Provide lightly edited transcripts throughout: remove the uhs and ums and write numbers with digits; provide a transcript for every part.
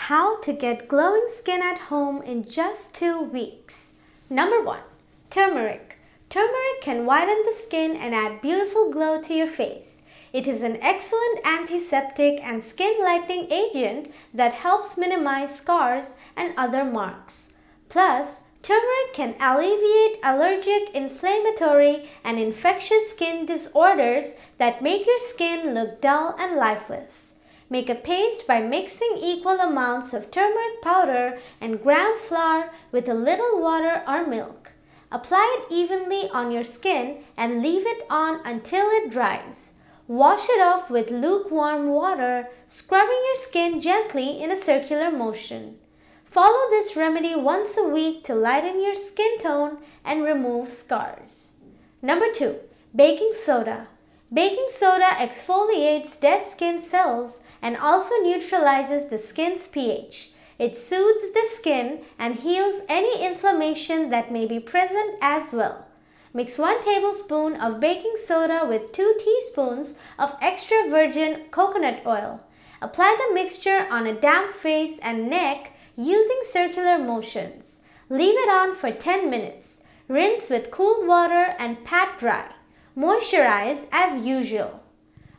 how to get glowing skin at home in just 2 weeks. Number 1. Turmeric. Turmeric can whiten the skin and add beautiful glow to your face. It is an excellent antiseptic and skin-lightening agent that helps minimize scars and other marks. Plus, turmeric can alleviate allergic, inflammatory, and infectious skin disorders that make your skin look dull and lifeless. Make a paste by mixing equal amounts of turmeric powder and gram flour with a little water or milk. Apply it evenly on your skin and leave it on until it dries. Wash it off with lukewarm water, scrubbing your skin gently in a circular motion. Follow this remedy once a week to lighten your skin tone and remove scars. Number 2. Baking soda. Baking soda exfoliates dead skin cells and also neutralizes the skin's pH. It soothes the skin and heals any inflammation that may be present as well. Mix 1 tablespoon of baking soda with 2 teaspoons of extra virgin coconut oil. Apply the mixture on a damp face and neck using circular motions. Leave it on for 10 minutes. Rinse with cool water and pat dry. Moisturize as usual.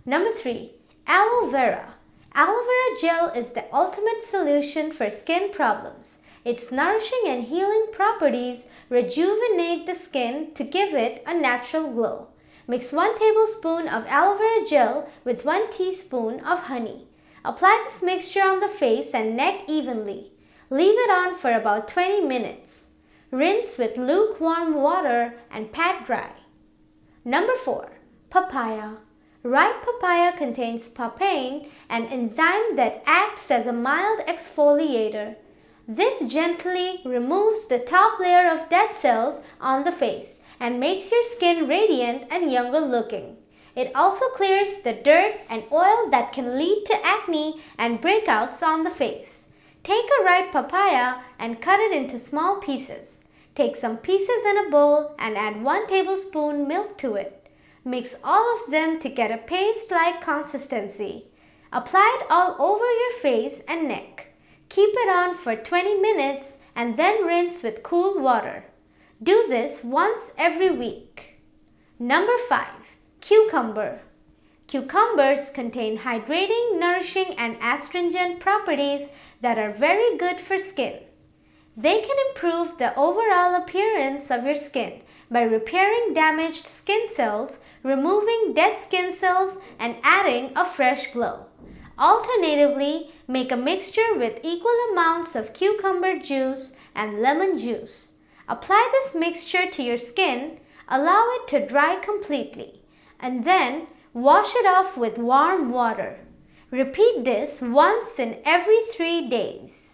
Number 3. Aloe Vera. Aloe Vera gel is the ultimate solution for skin problems. Its nourishing and healing properties rejuvenate the skin to give it a natural glow. Mix 1 tablespoon of aloe vera gel with 1 teaspoon of honey. Apply this mixture on the face and neck evenly. Leave it on for about 20 minutes. Rinse with lukewarm water and pat dry. Number 4. Papaya. Ripe papaya contains papain, an enzyme that acts as a mild exfoliator. This gently removes the top layer of dead cells on the face and makes your skin radiant and younger looking. It also clears the dirt and oil that can lead to acne and breakouts on the face. Take a ripe papaya and cut it into small pieces. Take some pieces in a bowl and add 1 tablespoon milk to it. Mix all of them to get a paste-like consistency. Apply it all over your face and neck. Keep it on for 20 minutes and then rinse with cool water. Do this once every week. Number 5. Cucumber. Cucumbers contain hydrating, nourishing, and astringent properties that are very good for skin. They can improve the overall appearance of your skin by repairing damaged skin cells, removing dead skin cells, and adding a fresh glow. Alternatively, make a mixture with equal amounts of cucumber juice and lemon juice. Apply this mixture to your skin, allow it to dry completely, and then wash it off with warm water. Repeat this once in every 3 days.